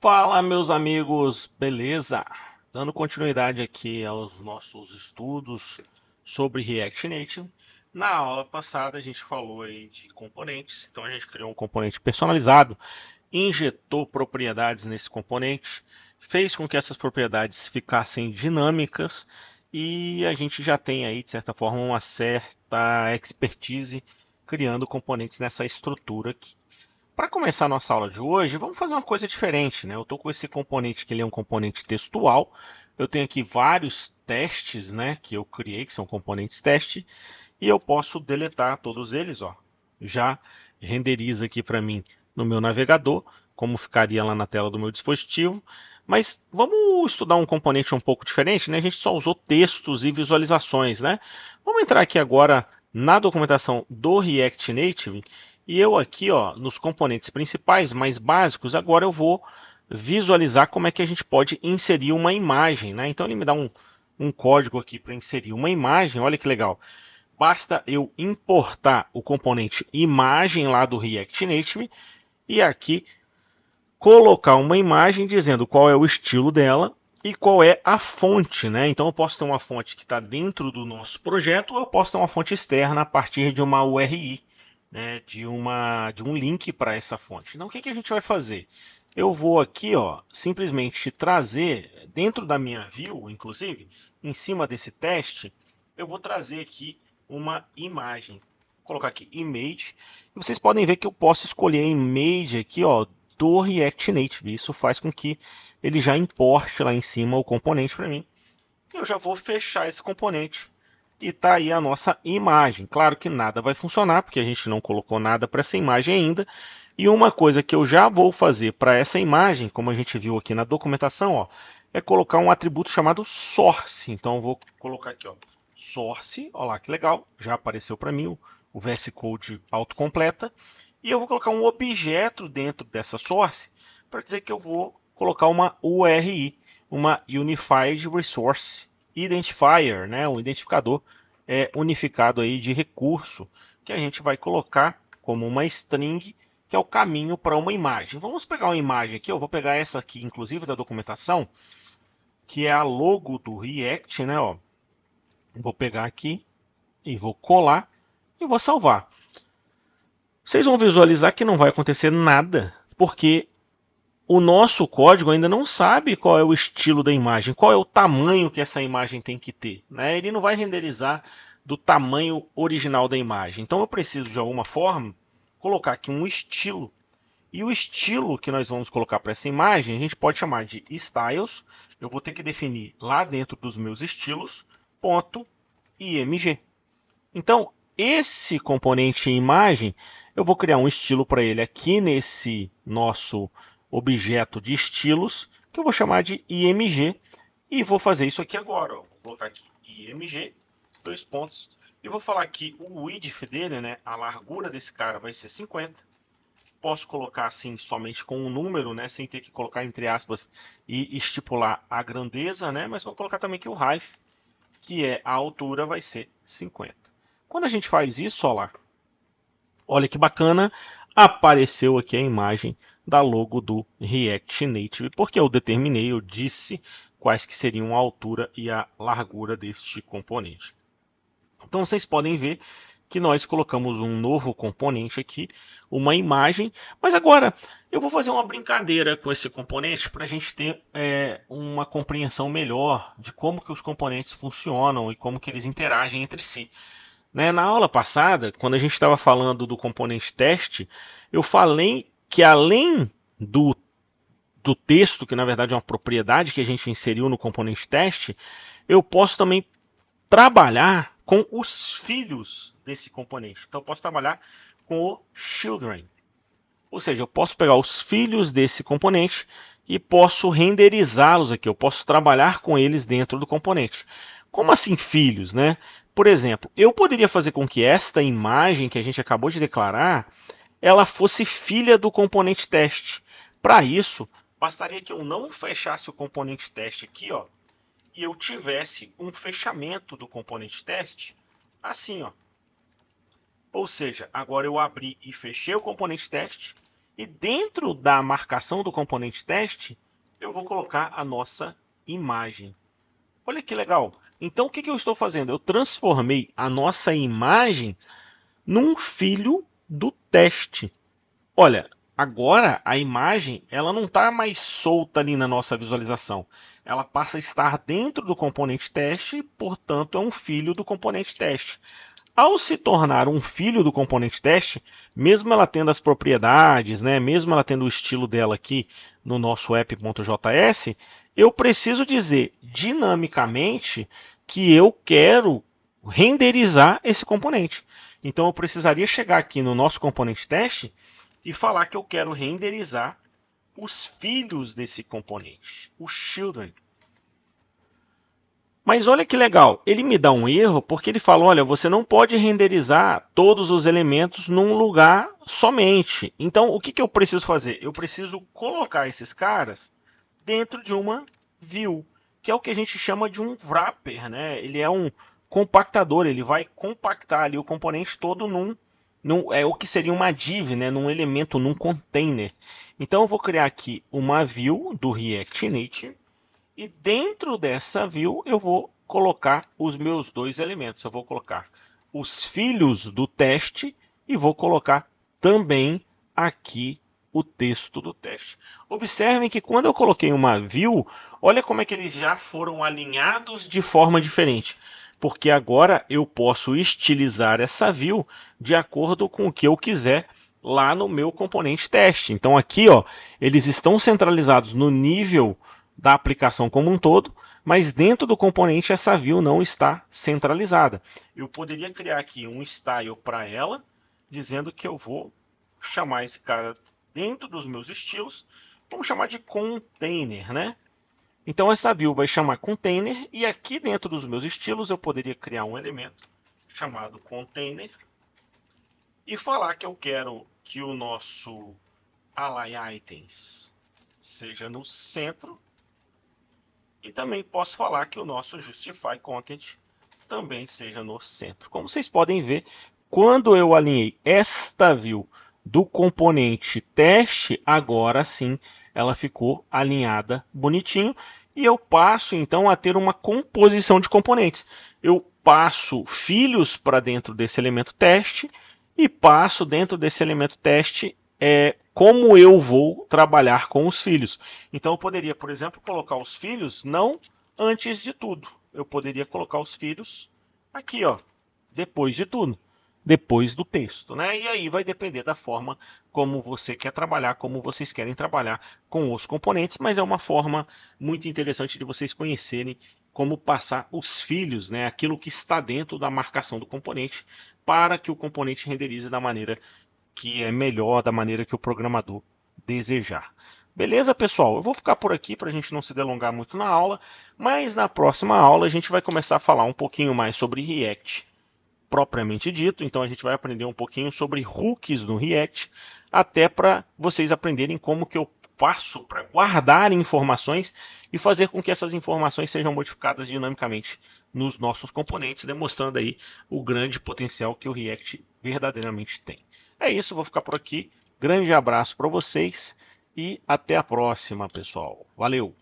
Fala, meus amigos, beleza? Dando continuidade aqui aos nossos estudos sobre React Native. Na aula passada a gente falou aí de componentes, então a gente criou um componente personalizado, injetou propriedades nesse componente, fez com que essas propriedades ficassem dinâmicas e a gente já tem aí, de certa forma, uma certa expertise criando componentes nessa estrutura aqui. Para começar a nossa aula de hoje, vamos fazer uma coisa diferente, né? Eu estou com esse componente que ele é um componente textual. Eu tenho aqui vários testes, né, que eu criei, que são componentes teste, e eu posso deletar todos eles, ó. Já renderiza aqui para mim no meu navegador, como ficaria lá na tela do meu dispositivo. Mas vamos estudar um componente um pouco diferente, né? A gente só usou textos e visualizações, né? Vamos entrar aqui agora na documentação do React Native e eu aqui, ó, nos componentes principais, mais básicos, agora eu vou visualizar como é que a gente pode inserir uma imagem, né? Então ele me dá um código aqui para inserir uma imagem, olha que legal. Basta eu importar o componente imagem lá do React Native e aqui colocar uma imagem dizendo qual é o estilo dela e qual é a fonte, né? Então eu posso ter uma fonte que está dentro do nosso projeto ou eu posso ter uma fonte externa a partir de uma URI, né? De um link para essa fonte. Então o que a gente vai fazer? Eu vou aqui, ó, simplesmente trazer dentro da minha view, inclusive, em cima desse teste, eu vou trazer aqui uma imagem. Vou colocar aqui image. E vocês podem ver que eu posso escolher a image aqui, ó, do React Native. Isso faz com que ele já importe lá em cima o componente para mim. Eu já vou fechar esse componente e está aí a nossa imagem. Claro que nada vai funcionar, porque a gente não colocou nada para essa imagem ainda. E uma coisa que eu já vou fazer para essa imagem, como a gente viu aqui na documentação, ó, é colocar um atributo chamado source. Então eu vou colocar aqui, ó, source, olha lá que legal, já apareceu para mim o VS Code autocompleta. E eu vou colocar um objeto dentro dessa source para dizer que eu vou colocar uma URI, uma Unified Resource Identifier, né, um identificador unificado aí de recurso, que a gente vai colocar como uma string, que é o caminho para uma imagem. Vamos pegar uma imagem aqui, eu vou pegar essa aqui, inclusive, da documentação, que é a logo do React, né, ó. Vou pegar aqui e vou colar e vou salvar. Vocês vão visualizar que não vai acontecer nada, porque o nosso código ainda não sabe qual é o estilo da imagem, qual é o tamanho que essa imagem tem que ter, né? Ele não vai renderizar do tamanho original da imagem. Então eu preciso, de alguma forma, colocar aqui um estilo. E o estilo que nós vamos colocar para essa imagem, a gente pode chamar de styles. Eu vou ter que definir lá dentro dos meus estilos, ponto .img. Então, esse componente imagem, eu vou criar um estilo para ele aqui nesse nosso objeto de estilos, que eu vou chamar de img, e vou fazer isso aqui agora. Ó. Vou colocar aqui img, dois pontos, e vou falar aqui o width dele, né, a largura desse cara vai ser 50. Posso colocar assim somente com um número, né, sem ter que colocar entre aspas e estipular a grandeza, né, mas vou colocar também que o height, que é a altura, vai ser 50. Quando a gente faz isso, olha que bacana, apareceu aqui a imagem da logo do React Native, porque eu determinei, eu disse quais que seriam a altura e a largura deste componente. Então vocês podem ver que nós colocamos um novo componente aqui, uma imagem, mas agora eu vou fazer uma brincadeira com esse componente para a gente ter uma compreensão melhor de como que os componentes funcionam e como que eles interagem entre si. Né? Na aula passada, quando a gente estava falando do componente teste, eu falei que além do texto, que na verdade é uma propriedade que a gente inseriu no componente teste, eu posso também trabalhar com os filhos desse componente. Então eu posso trabalhar com o children. Ou seja, eu posso pegar os filhos desse componente e posso renderizá-los aqui. Eu posso trabalhar com eles dentro do componente. Como assim filhos, né? Por exemplo, eu poderia fazer com que esta imagem que a gente acabou de declarar, ela fosse filha do componente teste. Para isso, bastaria que eu não fechasse o componente teste aqui, ó, e eu tivesse um fechamento do componente teste assim, ó. Ou seja, agora eu abri e fechei o componente teste E dentro da marcação do componente teste, eu vou colocar a nossa imagem. Olha que legal! Então, o que eu estou fazendo? Eu transformei a nossa imagem num filho do teste. Olha, agora a imagem ela não está mais solta ali na nossa visualização. Ela passa a estar dentro do componente teste, portanto, é um filho do componente teste. Ao se tornar um filho do componente teste, mesmo ela tendo as propriedades, né, mesmo ela tendo o estilo dela aqui no nosso app.js, eu preciso dizer dinamicamente que eu quero renderizar esse componente. Então eu precisaria chegar aqui no nosso componente teste e falar que eu quero renderizar os filhos desse componente, os children. Mas olha que legal, ele me dá um erro porque ele fala, olha, você não pode renderizar todos os elementos num lugar somente. Então, o que eu preciso fazer? Eu preciso colocar esses caras dentro de uma view, que é o que a gente chama de um wrapper, né? Ele é um compactador, ele vai compactar ali o componente todo é o que seria uma div, né? Num elemento, num container. Então, eu vou criar aqui uma view do React Native. E dentro dessa view eu vou colocar os meus dois elementos. Eu vou colocar os filhos do teste e vou colocar também aqui o texto do teste. Observem que quando eu coloquei uma view, olha como é que eles já foram alinhados de forma diferente. Porque agora eu posso estilizar essa view de acordo com o que eu quiser lá no meu componente teste. Então aqui, ó, eles estão centralizados no nível da aplicação como um todo, mas dentro do componente essa view não está centralizada. Eu poderia criar aqui um style para ela, dizendo que eu vou chamar esse cara dentro dos meus estilos, vamos chamar de container, né? Então essa view vai chamar container e aqui dentro dos meus estilos eu poderia criar um elemento chamado container e falar que eu quero que o nosso align items seja no centro. E também posso falar que o nosso Justify Content também seja no centro. Como vocês podem ver, quando eu alinhei esta view do componente teste, agora sim ela ficou alinhada bonitinho. E eu passo então a ter uma composição de componentes. Eu passo filhos para dentro desse elemento teste e passo dentro desse elemento teste como eu vou trabalhar com os filhos. Então eu poderia, por exemplo, colocar os filhos não antes de tudo. Eu poderia colocar os filhos aqui, ó, depois de tudo, depois do texto, né? E aí vai depender da forma como você quer trabalhar, como vocês querem trabalhar com os componentes, mas é uma forma muito interessante de vocês conhecerem como passar os filhos, né? Aquilo que está dentro da marcação do componente, para que o componente renderize da maneira que é melhor, da maneira que o programador desejar. Beleza, pessoal? Eu vou ficar por aqui para a gente não se delongar muito na aula, mas na próxima aula a gente vai começar a falar um pouquinho mais sobre React propriamente dito. Então a gente vai aprender um pouquinho sobre hooks no React, até para vocês aprenderem como que eu faço para guardar informações e fazer com que essas informações sejam modificadas dinamicamente nos nossos componentes, demonstrando aí o grande potencial que o React verdadeiramente tem. É isso, vou ficar por aqui. Grande abraço para vocês e até a próxima, pessoal. Valeu!